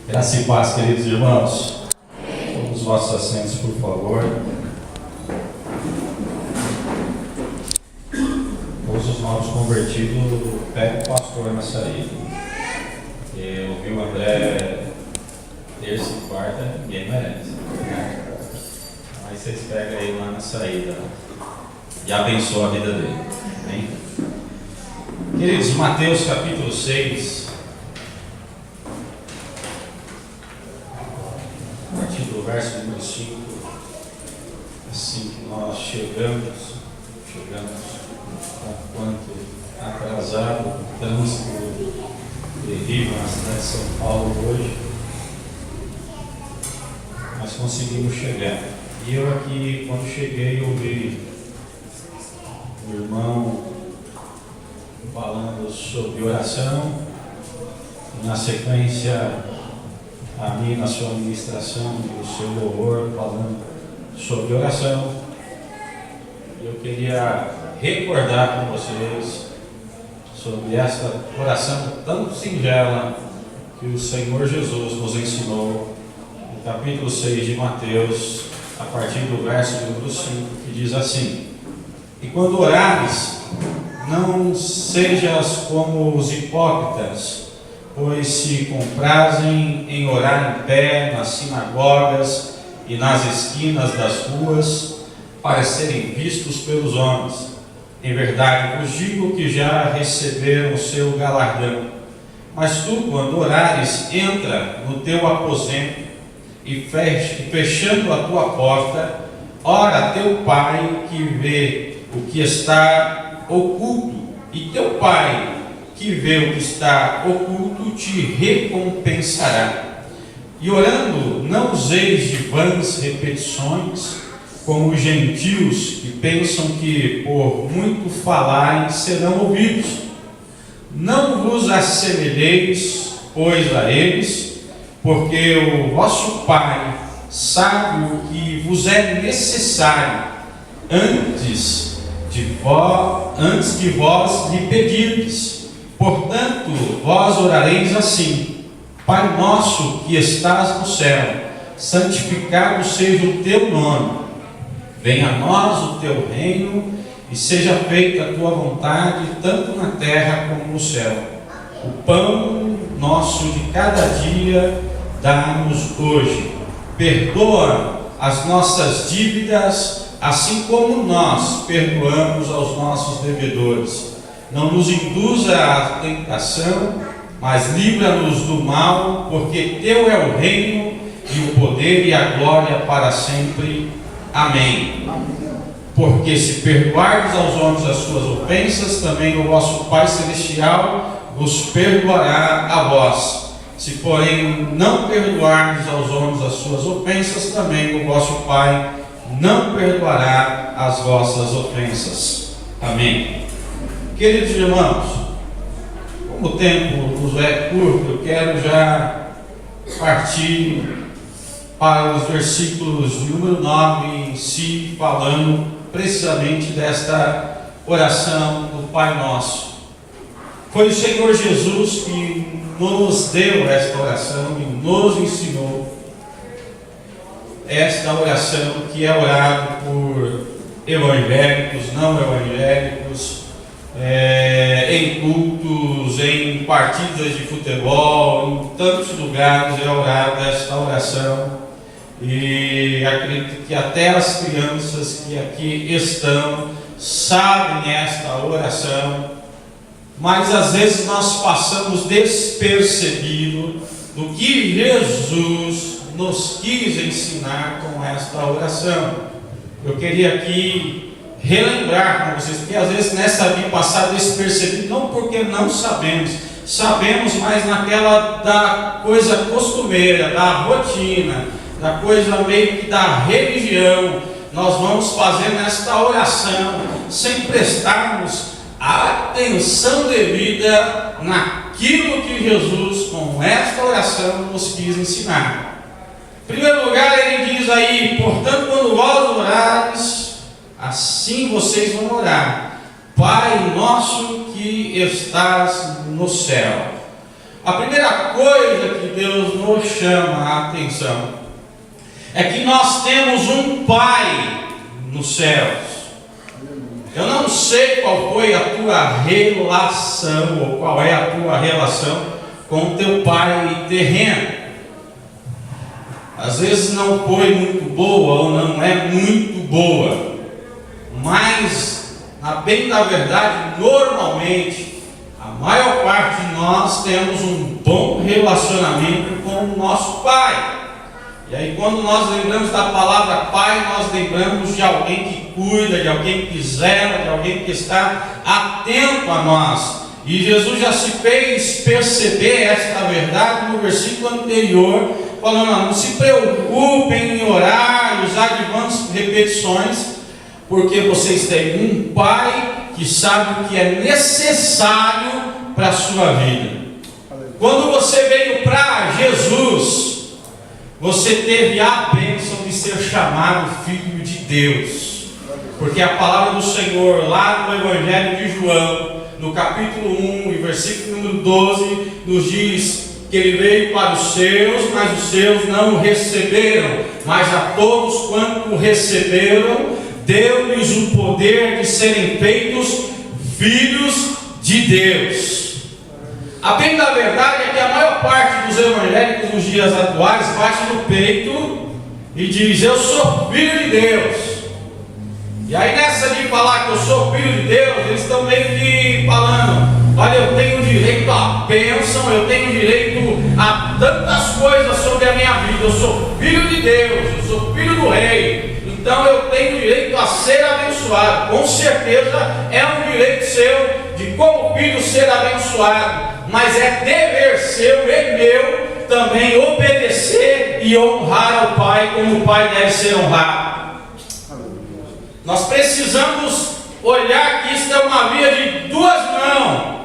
Graça e paz, queridos irmãos. Todos os vossos assentos, por favor. Todos os novos convertidos, pega o pastor na saída. Eu vi o André terça e quarta, ninguém merece. Aí vocês pegam aí lá na saída e abençoa a vida dele. Amém? Queridos, Mateus capítulo 6. Verso número 5, assim que nós chegamos com quanto atrasado, o trânsito terrível na cidade de São Paulo hoje, nós conseguimos chegar. E eu aqui, quando cheguei, ouvi o irmão falando sobre oração, e na sequência a mim na sua ministração e o seu louvor falando sobre oração. Eu queria recordar com vocês sobre esta oração tão singela que o Senhor Jesus nos ensinou no capítulo 6 de Mateus, a partir do verso número 5, que diz assim: e quando orares, não sejas como os hipócritas, pois se comprazem em orar em pé nas sinagogas e nas esquinas das ruas, para serem vistos pelos homens. Em verdade vos digo que já receberam o seu galardão. Mas tu, quando orares, entra no teu aposento e fechando a tua porta, ora a teu Pai que vê o que está oculto, e teu Pai que vê o que está oculto te recompensará. E orando, não useis de vãs repetições, como os gentios que pensam que por muito falarem serão ouvidos. Não vos assemelheis, pois, a eles, porque o vosso Pai sabe o que vos é necessário antes de vós lhe pedirdes. Portanto, vós orareis assim: Pai nosso que estás no céu, santificado seja o teu nome. Venha a nós o teu reino, e seja feita a tua vontade, tanto na terra como no céu. O pão nosso de cada dia dá-nos hoje. Perdoa as nossas dívidas, assim como nós perdoamos aos nossos devedores. Não nos induza à tentação, mas livra-nos do mal, porque teu é o reino, e o poder e a glória para sempre. Amém. Porque se perdoardes aos homens as suas ofensas, também o vosso Pai Celestial vos perdoará a vós. Se, porém, não perdoardes aos homens as suas ofensas, também o vosso Pai não perdoará as vossas ofensas. Amém. Queridos irmãos, como o tempo nos é curto, eu quero já partir para os versículos número 9 em si, falando precisamente desta oração do Pai Nosso. Foi o Senhor Jesus que nos deu esta oração e nos ensinou esta oração, que é orada por evangélicos, não evangélicos, em cultos, em partidas de futebol, em tantos lugares é orada esta oração, e acredito que até as crianças que aqui estão sabem esta oração, mas às vezes nós passamos despercebido do que Jesus nos quis ensinar com esta oração. Eu queria aqui relembrar com vocês, porque às vezes nessa vida passar despercebido, não porque não sabemos, mas naquela da coisa costumeira, da rotina, da coisa meio que da religião, nós vamos fazendo esta oração sem prestarmos a atenção devida naquilo que Jesus com esta oração nos quis ensinar. Em primeiro lugar, ele diz aí: portanto, quando vós orares, assim vocês vão orar: Pai nosso que estás no céu. A primeira coisa que Deus nos chama a atenção é que nós temos um Pai nos céus. Eu não sei qual foi a tua relação, ou qual é a tua relação com o teu pai terreno. Às vezes não foi muito boa, ou não é muito boa, mas, a bem da verdade, normalmente, a maior parte de nós temos um bom relacionamento com o nosso pai. E aí, quando nós lembramos da palavra pai, nós lembramos de alguém que cuida, de alguém que zela, de alguém que está atento a nós. E Jesus já se fez perceber esta verdade no versículo anterior, falando: não se preocupem em orar e usar de vãs repetições, porque vocês têm um pai que sabe o que é necessário para a sua vida. Quando você veio para Jesus, você teve a bênção de ser chamado filho de Deus, porque a palavra do Senhor, lá no Evangelho de João, no capítulo 1 e versículo número 12, nos diz que ele veio para os seus, mas os seus não o receberam, mas a todos quanto o receberam, deu-lhes o poder de serem feitos filhos de Deus. A bem da verdade é que a maior parte dos evangélicos nos dias atuais bate no peito e diz: eu sou filho de Deus. E aí, nessa de falar que eu sou filho de Deus, eles estão meio que falando: olha, eu tenho direito à bênção, eu tenho direito a tantas coisas sobre a minha vida. Eu sou filho de Deus, eu sou filho do rei, então eu tenho direito a ser abençoado. Com certeza é um direito seu de, como filho, ser abençoado, mas é dever seu e meu também obedecer e honrar ao Pai como o Pai deve ser honrado. Nós precisamos olhar que isto é uma via de duas mãos.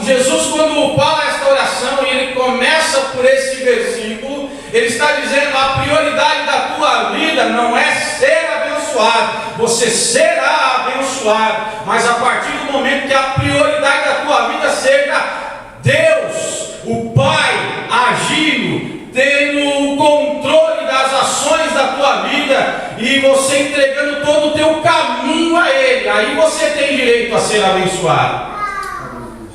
Jesus, quando fala esta oração e ele começa por esse versículo, ele está dizendo: a prioridade da tua vida não é ser abençoado, você será abençoado, mas a partir do momento que a prioridade da tua vida seja Deus, o Pai, agindo, tendo o controle das ações da tua vida e você entregando todo o teu caminho a Ele, aí você tem direito a ser abençoado.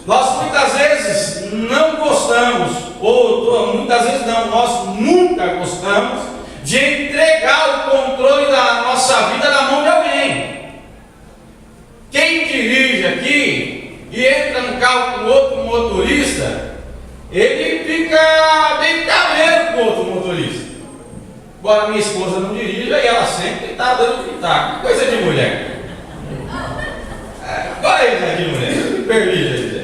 Nós muitas vezes não gostamos, ou muitas vezes não, nós nunca gostamos de entregar o controle da nossa vida na mão de alguém. Quem dirige aqui e entra no carro com outro motorista, ele fica bem cabreiro com o outro motorista. Agora minha esposa não dirige e ela sempre está dando pitaco. Coisa de mulher. Coisa de mulher. Me permite,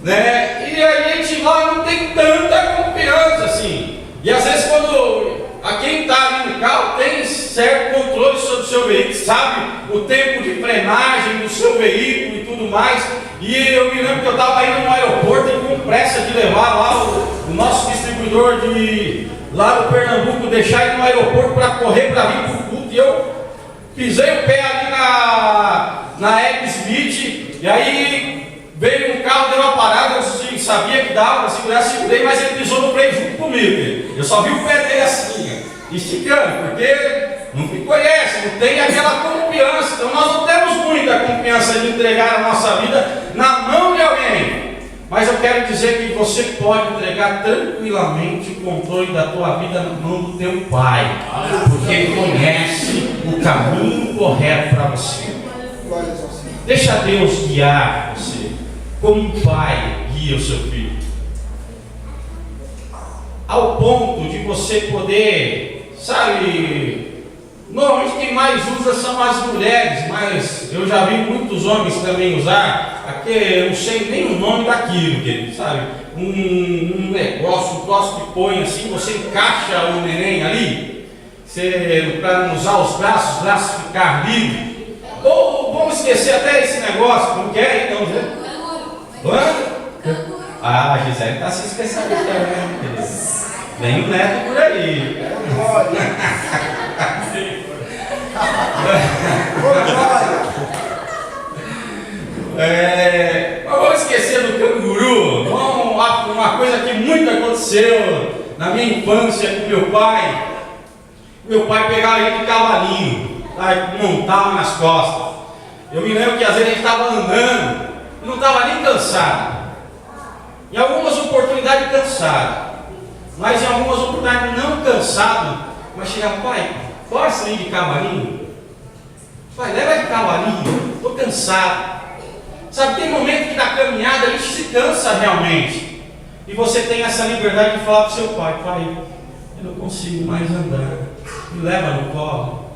né? E a gente lá não tem tanta confiança assim. E às vezes quando quem está ali no carro tem certo controle sobre o seu veículo, sabe o tempo de frenagem do seu veículo e tudo mais. E eu me lembro que eu estava indo no aeroporto e com pressa de levar lá o nosso distribuidor de lá do Pernambuco, deixar ele no aeroporto para correr para vir para o culto. E eu pisei o pé ali na Egg Smith, e aí veio um carro, deu uma parada, eu sabia que dava para segurar, segurei, mas ele pisou no freio junto comigo. Eu só vi o pé dele assim, esticando, porque não me conhece, não tem aquela confiança. Então nós não temos muita confiança de entregar a nossa vida na mão de alguém. Mas eu quero dizer que você pode entregar tranquilamente o controle da tua vida na mão do teu Pai, porque Ele conhece o caminho correto para você. Deixa Deus guiar você, como um pai guia o seu filho, ao ponto de você poder, sabe, normalmente quem mais usa são as mulheres, mas eu já vi muitos homens também usar, aqui eu não sei nem o nome daquilo, querido, sabe, um negócio, um troço que põe assim, você encaixa o neném ali, para não usar os braços ficar livres. Ou vamos esquecer até esse negócio, como que é então, né? Ah, a Gisele está se especializando, né, querido? Vem o neto por aí. Vamos esquecer do canguru. aconteceu na minha infância com meu pai. Meu pai pegava ele de cavalinho, montava nas costas. Eu me lembro que às vezes a gente estava andando e não estava nem cansado. Em algumas oportunidades cansado, mas em algumas oportunidades não cansado, mas chegava, pai, posso ir de cavalinho? Pai, leva de cavalinho, estou cansado. Sabe, tem momento que na caminhada a gente se cansa realmente. E você tem essa liberdade de falar para o seu pai, pai, eu não consigo mais andar. Me leva no colo,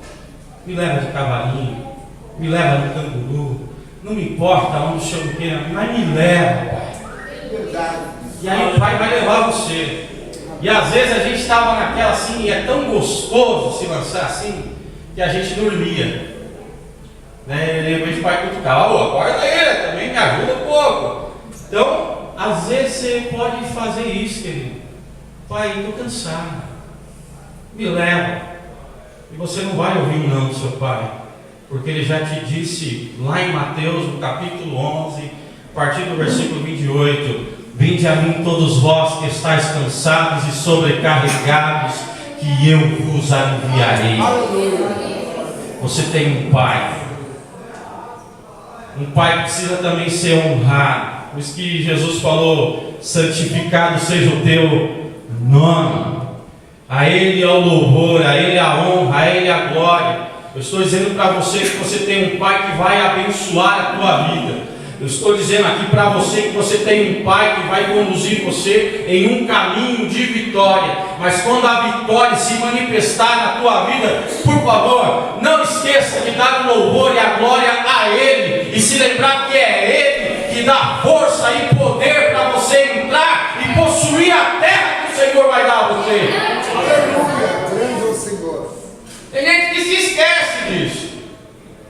me leva de cavalinho, me leva no canguru. Não me importa onde o senhor queira, mas me leva, pai. E aí o pai vai levar você. E às vezes a gente estava naquela assim, e é tão gostoso se lançar assim, que a gente dormia. Né? E depois o pai cutucava, acorda ele, também me ajuda um pouco. Então, às vezes você pode fazer isso, querido. Pai, estou cansado. Me leva. E você não vai ouvir um não do seu pai. Porque ele já te disse lá em Mateus, no capítulo 11, a partir do versículo 28, vinde a mim todos vós que estáis cansados e sobrecarregados, que eu vos aliviarei. Você tem um pai. Um pai precisa também ser honrado. Por isso que Jesus falou, santificado seja o teu nome. A Ele é o louvor, a Ele a honra, a Ele a glória. Eu estou dizendo para você que você tem um pai que vai abençoar a tua vida. Eu estou dizendo aqui para você que você tem um pai que vai conduzir você em um caminho de vitória. Mas quando a vitória se manifestar na tua vida, por favor, não esqueça de dar o louvor e a glória a Ele. E se lembrar que é Ele que dá força e poder para você entrar e possuir a terra que o Senhor vai dar a você. Aleluia, grande é o Senhor. Tem gente que se esquece disso.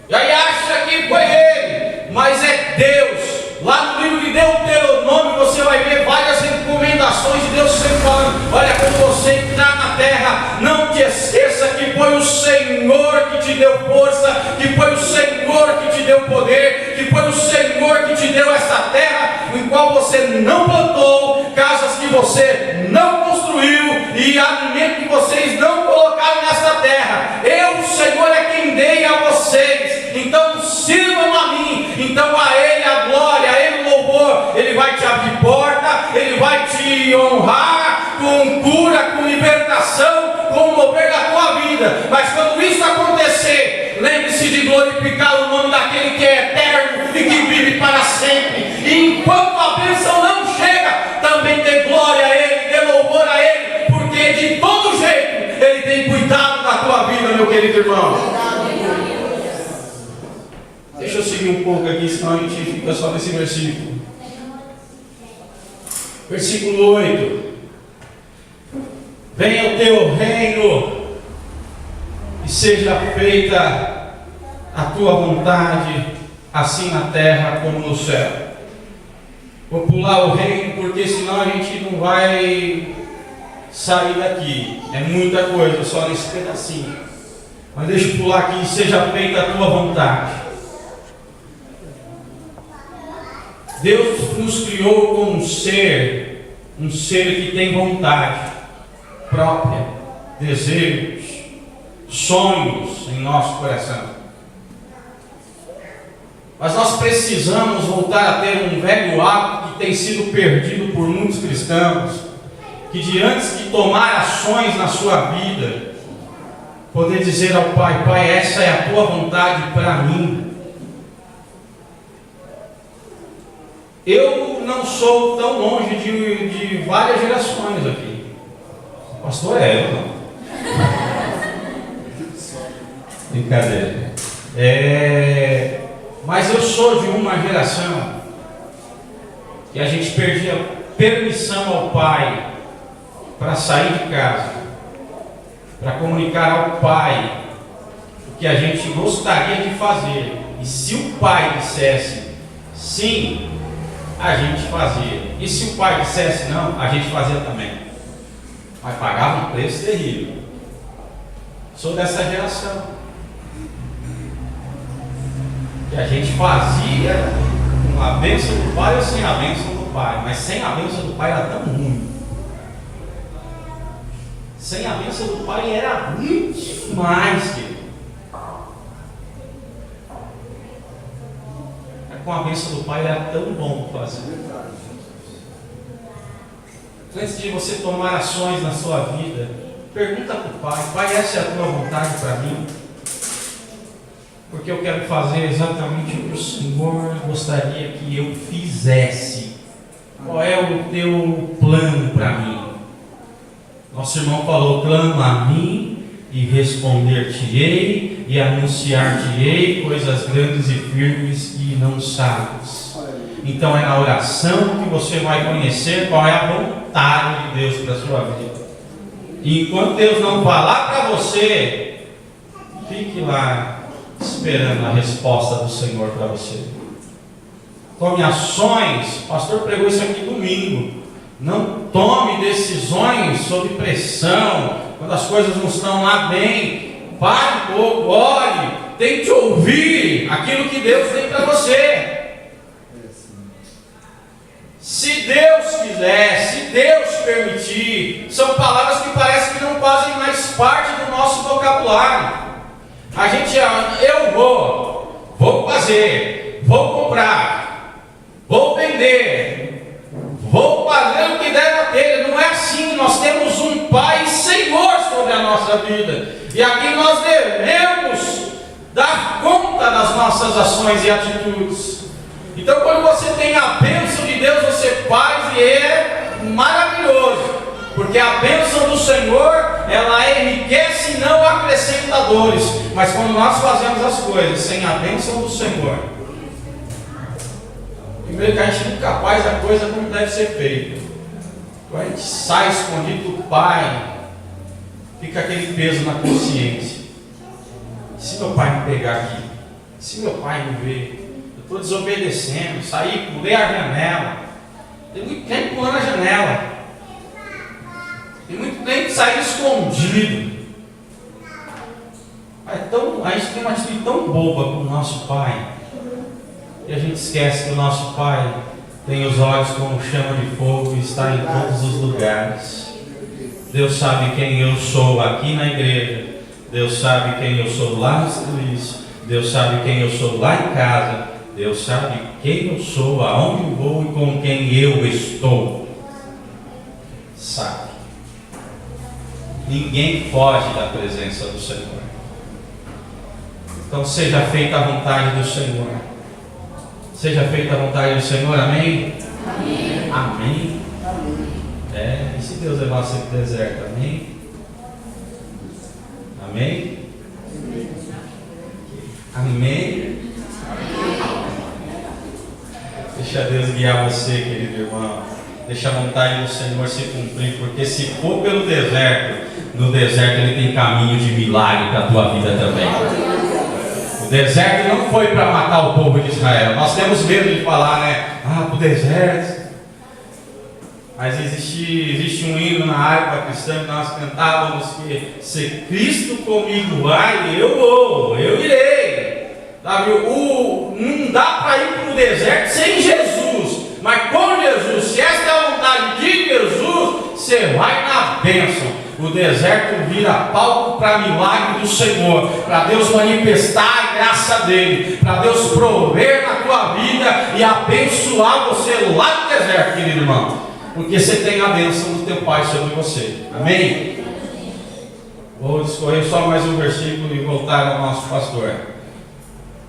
E aí acha que foi Ele, mas é Deus. Lá no livro de Deuteronômio você vai ver várias recomendações de Deus sempre falando, olha, quando você entrar na terra, não te esqueça que foi o Senhor que te deu força, que foi o Senhor que te deu poder, que foi o Senhor que te deu essa terra, em qual você não plantou, casas que você não construiu e alimento que vocês não colocaram nessa terra. Eu, o Senhor, é quem dei a vocês. Então sirvam a mim. Então a Ele a glória, a Ele o louvor. Ele vai te abrir porta, Ele vai te honrar com cura, com libertação, com o mover da tua vida. Mas quando isso acontecer, lembre-se de glorificar o nome daquele que é eterno e que vive para sempre. E enquanto a bênção não chega, também dê glória a Ele, dê louvor a Ele, porque de todo jeito Ele tem cuidado da tua vida, meu querido irmão. Deixa eu seguir um pouco aqui, senão a gente fica só nesse versículo. Versículo 8. Venha o teu reino e seja feita a tua vontade, assim na terra como no céu. Vou pular o reino porque senão a gente não vai sair daqui. É muita coisa só nesse pedacinho. Mas deixa eu pular aqui, seja feita a tua vontade. Deus nos criou como um ser que tem vontade própria, desejos, sonhos em nosso coração. Mas nós precisamos voltar a ter um velho hábito que tem sido perdido por muitos cristãos, que diante de tomar ações na sua vida, poder dizer ao Pai, Pai, essa é a tua vontade para mim. Eu não sou tão longe de várias gerações aqui. O pastor é eu, não. Brincadeira. Mas eu sou de uma geração que a gente perdia permissão ao pai para sair de casa, para comunicar ao pai o que a gente gostaria de fazer. E se o pai dissesse sim, a gente fazia. E se o pai dissesse não, a gente fazia também. Mas pagava um preço terrível. Sou dessa geração. Que a gente fazia com a bênção do pai ou sem a bênção do pai. Mas sem a bênção do pai era tão ruim. Sem a bênção do Pai era muito mais, querido. Com a bênção do Pai era tão bom fazer. Antes de você tomar ações na sua vida, pergunta para o Pai: Pai, essa é a tua vontade para mim? Porque eu quero fazer exatamente o que o Senhor gostaria que eu fizesse. Qual é o teu plano para mim? Nosso irmão falou: clama a mim e responder-te-ei e anunciar-te-ei coisas grandes e firmes que não sabes. Então é na oração que você vai conhecer qual é a vontade de Deus para a sua vida. E enquanto Deus não falar para você, fique lá esperando a resposta do Senhor para você. Tome ações. O pastor pregou isso aqui domingo. Não tome decisões sob pressão, quando as coisas não estão lá bem. Pare um pouco, ore, tente ouvir aquilo que Deus tem para você. Se Deus quiser, se Deus permitir, são palavras que parece que não fazem mais parte do nosso vocabulário. A gente, eu vou fazer, vou comprar, vou vender, vou fazer o que der na telha. Não é assim. Nós temos um Pai Senhor sobre a nossa vida, e aqui nós devemos dar conta das nossas ações e atitudes. Então, quando você tem a bênção de Deus, você faz, e é maravilhoso, porque a bênção do Senhor, ela enriquece e não acrescenta dores. Mas quando nós fazemos as coisas sem a bênção do Senhor, primeiro que a gente nunca faz a coisa como deve ser feita. Quando a gente sai escondido do Pai, fica aquele peso na consciência. Se meu pai me pegar aqui, se meu pai me ver, eu estou desobedecendo, saí, pulei a janela. Tem muito tempo pulando a janela. Tem muito tempo sair escondido. A gente tem uma atitude tão boba com o nosso Pai, e a gente esquece que o nosso Pai tem os olhos como chama de fogo e está em todos os lugares. Deus sabe quem eu sou aqui na igreja. Deus sabe quem eu sou lá no serviço. Deus sabe quem eu sou lá em casa. Deus sabe quem eu sou, aonde eu vou e com quem eu estou. Sabe. Ninguém foge da presença do Senhor. Então seja feita a vontade do Senhor. Seja feita a vontade do Senhor, amém? Amém. Amém. E se Deus levar você para o deserto, amém? Amém? Amém? Deixa Deus guiar você, querido irmão. Deixa a vontade do Senhor se cumprir, porque se for pelo deserto, no deserto Ele tem caminho de milagre para a tua vida também. O deserto não foi para matar o povo de Israel. Nós temos medo de falar, né? Para o deserto. Mas existe um hino na harpa cristã que nós cantávamos, que se Cristo comigo vai, eu vou, eu irei. Não dá para ir para o deserto sem Jesus. Mas com Jesus, se esta é a vontade de Jesus, você vai na bênção. O deserto vira palco para milagre do Senhor, para Deus manifestar a graça dele, para Deus prover na tua vida e abençoar você lá no deserto, querido irmão, porque você tem a bênção do teu Pai sobre você. Amém? Vou discorrer só mais um versículo e voltar ao nosso pastor.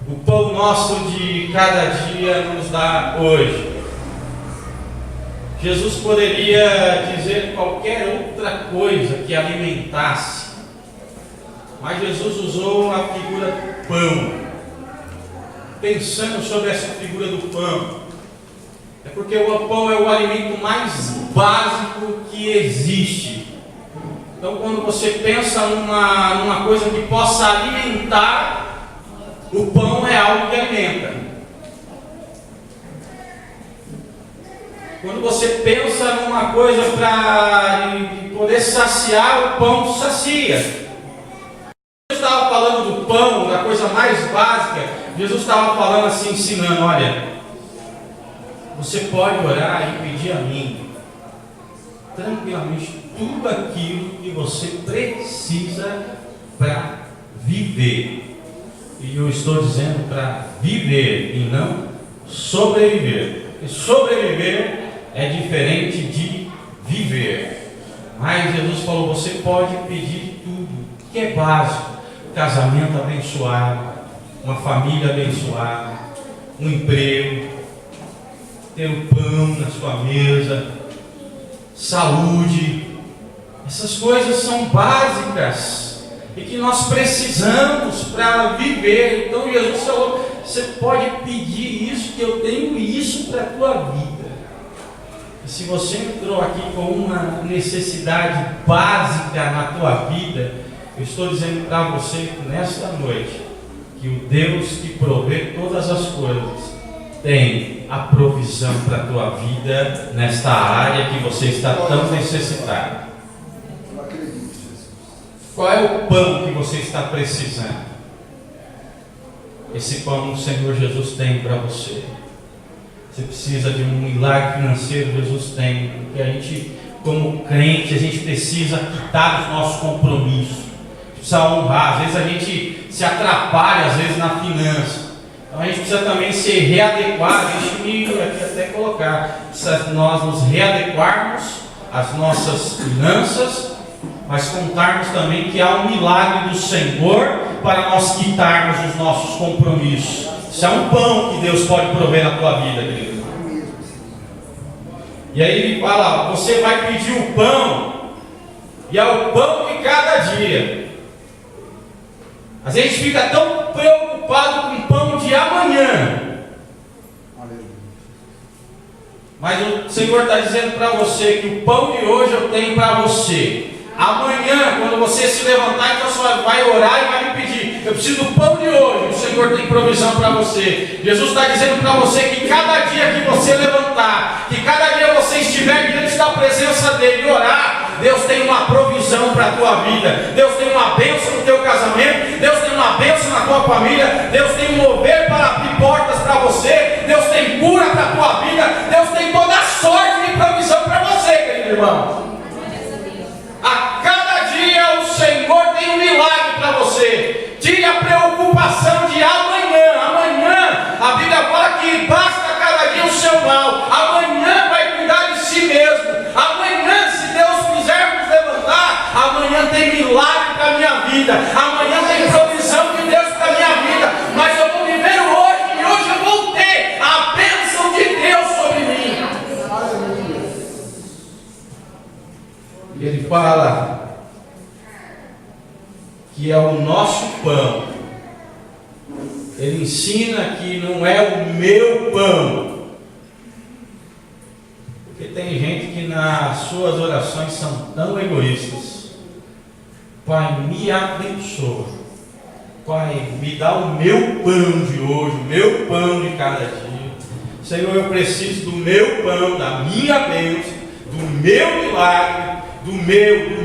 O pão nosso de cada dia nos dá hoje. Jesus poderia dizer qualquer outra coisa que alimentasse, mas Jesus usou a figura do pão. Pensando sobre essa figura do pão, é porque o pão é o alimento mais básico que existe. Então, quando você pensa numa coisa que possa alimentar, o pão é algo que alimenta. Quando você pensa numa coisa para poder saciar, o pão sacia. Jesus estava falando do pão, da coisa mais básica. Jesus estava falando assim, ensinando: olha, você pode orar e pedir a mim, tranquilamente, tudo aquilo que você precisa para viver. E eu estou dizendo para viver e não sobreviver. Porque sobreviver é diferente de viver. Mas Jesus falou, você pode pedir tudo que é básico: casamento abençoado, uma família abençoada, um emprego, ter o pão na sua mesa, saúde. Essas coisas são básicas e que nós precisamos para viver. Então Jesus falou, você pode pedir isso, que eu tenho isso para a tua vida. E se você entrou aqui com uma necessidade básica na tua vida, eu estou dizendo para você nesta noite que o Deus que provê todas as coisas tem a provisão para a tua vida nesta área que você está tão necessitado. Eu acredito, Jesus. Qual é o pão que você está precisando? Esse pão o Senhor Jesus tem para você. Você precisa de um milagre financeiro, Jesus tem. Porque a gente, como crente, a gente precisa quitar os nossos compromissos. Precisa honrar. Às vezes a gente se atrapalha, às vezes, na finança. Então a gente precisa também se readequar. Deixa eu aqui até colocar. Precisa nós nos readequarmos às nossas finanças, mas contarmos também que há um milagre do Senhor para nós quitarmos os nossos compromissos. Isso é um pão que Deus pode prover na tua vida, querido. E aí ele fala, você vai pedir o pão, e é o pão de cada dia. Às vezes a gente fica tão preocupado com o pão de amanhã. Mas o Senhor está dizendo para você que o pão de hoje eu tenho para você. Amanhã, quando você se levantar, então você vai orar e vai me pedir, eu preciso do pão de hoje. O Senhor tem provisão para você. Jesus está dizendo para você que cada dia que você levantar, que cada dia você estiver diante da presença dele e orar, Deus tem uma provisão para a tua vida. Deus tem uma bênção no teu casamento. Deus tem uma bênção na tua família. Deus tem um mover para abrir portas para você. Deus tem cura para a tua vida. Deus tem toda a sorte de provisão para você, querido irmão. A cada dia o Senhor tem um milagre para você. Tire a preocupação de amanhã. Amanhã, a Bíblia fala que basta cada dia o seu mal. Amanhã vai cuidar de si mesmo. Amanhã, se Deus quiser nos levantar, amanhã tem milagre para a minha vida. Amanhã tem provisão de Deus para a minha vida. Mas eu vou viver hoje e hoje eu vou ter a bênção de Deus sobre mim. E ele fala que é o nosso pão. Ele ensina que não é o meu pão. Porque tem gente que nas suas orações são tão egoístas. Pai, me abençoa. Pai, me dá o meu pão de hoje, o meu pão de cada dia. Senhor, eu preciso do meu pão, da minha bênção, do meu milagre, do meu.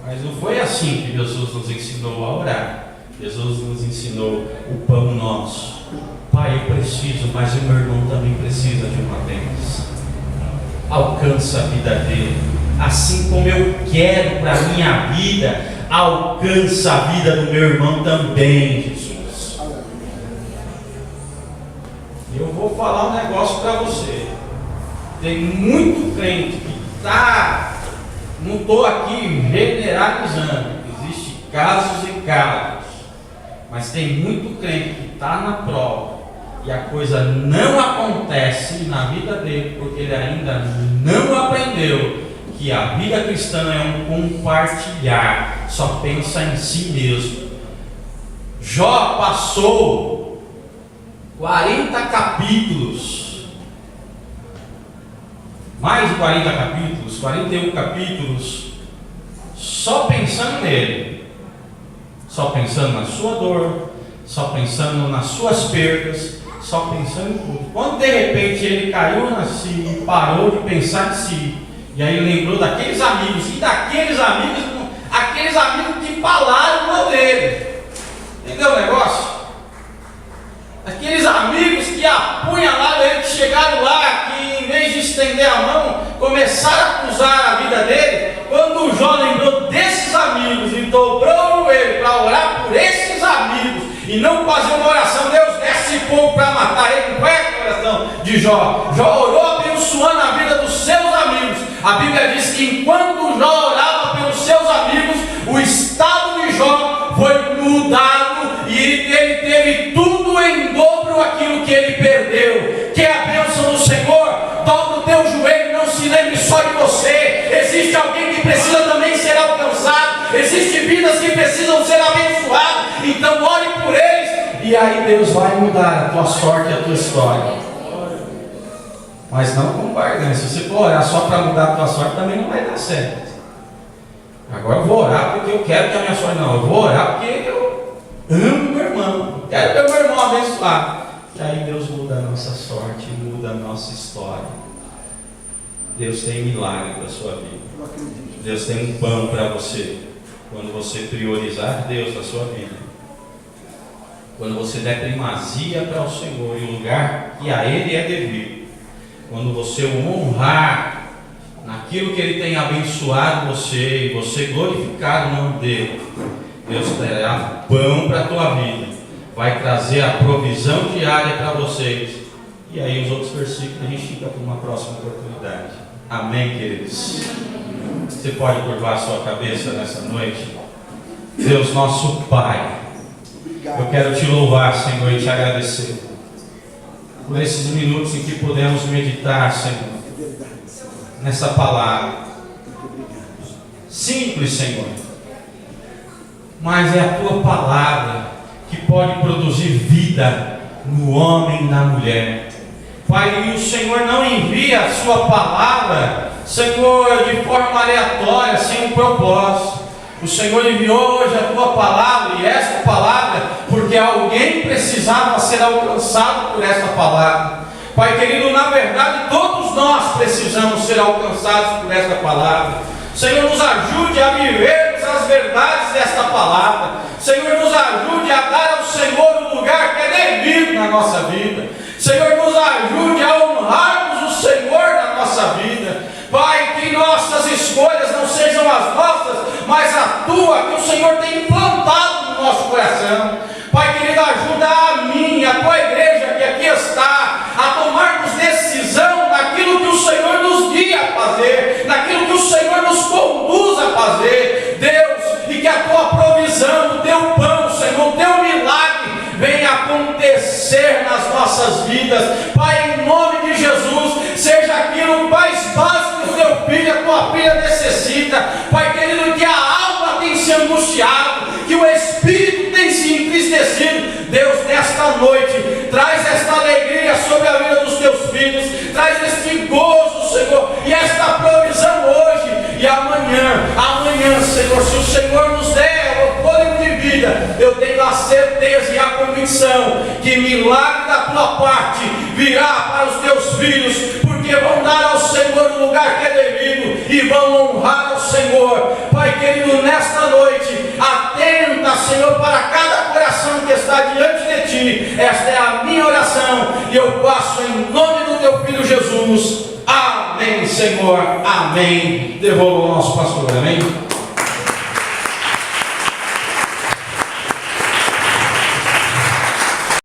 Mas não foi assim que Jesus nos ensinou a orar. Jesus nos ensinou o pão nosso. Pai, eu preciso, mas o meu irmão também precisa de uma bênção. Alcança a vida dele. Assim como eu quero para a minha vida, alcança a vida do meu irmão também, Jesus. E eu vou falar um negócio para você. Tem muito crente que está, não estou aqui generalizando, existem casos e casos, mas tem muito crente que está na prova e a coisa não acontece na vida dele porque ele ainda não aprendeu que a vida cristã é um compartilhar, só pensa em si mesmo. Jó passou 40 capítulos, mais de 40 capítulos, 41 capítulos, só pensando nele, só pensando na sua dor, só pensando nas suas perdas, só pensando em tudo. Quando de repente ele caiu na si, parou de pensar em si, e aí lembrou daqueles amigos, e daqueles amigos, aqueles amigos que falaram mal dele. Entendeu o negócio? Aqueles amigos que apunhalaram ele, que chegaram lá, que em vez de estender a mão, e não fazer uma oração, Deus desce fogo para matar ele. Não foi a oração de Jó. Jó orou abençoando a vida dos seus amigos. A Bíblia diz que enquanto Jó orava pelos seus amigos, o estado de Jó foi mudado e ele teve tudo em dobro aquilo que ele perdeu. Que é a bênção do Senhor. Dobra o teu joelho, não se lembre só de você. Existe alguém que precisa também ser alcançado. Existem vidas que precisam ser abençoadas. Então ore por eles, e aí Deus vai mudar a tua sorte e a tua história. Mas não com barganha. Se você for orar só para mudar a tua sorte, também não vai dar certo. Agora eu vou orar porque eu quero que a minha sorte não. Eu vou orar porque eu amo meu irmão. Quero ver meu irmão abençoado. E aí Deus muda a nossa sorte, muda a nossa história. Deus tem milagre para a sua vida. Deus tem um pão para você. Quando você priorizar Deus na sua vida. Quando você der primazia para o Senhor e o lugar que a Ele é devido. Quando você o honrar naquilo que Ele tem abençoado você e você glorificar o nome dEle, Deus terá pão para a tua vida, vai trazer a provisão diária para vocês. E aí os outros versículos a gente fica para uma próxima oportunidade. Amém, queridos? Você pode curvar a sua cabeça nessa noite? Deus nosso Pai, eu quero te louvar, Senhor, e te agradecer por esses minutos em que podemos meditar, Senhor, nessa palavra simples, Senhor, mas é a tua palavra que pode produzir vida no homem e na mulher. Pai, e o Senhor não envia a sua palavra, Senhor, de forma aleatória, sem um propósito. O Senhor enviou hoje a tua palavra, e esta palavra, porque alguém precisava ser alcançado por esta palavra. Pai querido, na verdade, todos nós precisamos ser alcançados por esta palavra. Senhor, nos ajude a vivermos as verdades desta palavra. Senhor, nos ajude a dar ao Senhor o lugar que é devido na nossa vida. Senhor, nos ajude a honrarmos o Senhor na nossa vida. Pai, que nossas escolhas não sejam as nossas, mas a tua, que o Senhor tem implantado no nosso coração. Pai querido, ajuda a mim, a tua igreja que aqui está, a tomarmos decisão naquilo que o Senhor nos guia a fazer, naquilo que o Senhor nos conduz a fazer, Deus, e que a tua provisão, o teu pão, Senhor, o teu milagre venha acontecer nas nossas vidas. Pai, em nome de Jesus, seja aquilo mais básico que o teu filho, a tua filha necessita. Pai querido, que a alma tem se angustiado, que o Espírito tem se entristecido. Deus, nesta noite, traz esta alegria sobre a vida dos teus filhos, traz este gozo, Senhor, e esta provisão hoje e amanhã, Senhor, se o Senhor nos der o fôlego de vida, eu tenho a certeza e a convicção que milagre da tua parte virá para os teus filhos, porque vão dar ao Senhor o lugar que é devido e vão honrar ao Senhor. Pai querido, nesta noite, atenta, Senhor, para cada coração que está diante de ti. Esta é a minha oração e eu faço em nome do teu Filho Jesus. Amém, Senhor. Amém. Devolva ao nosso pastor. Amém.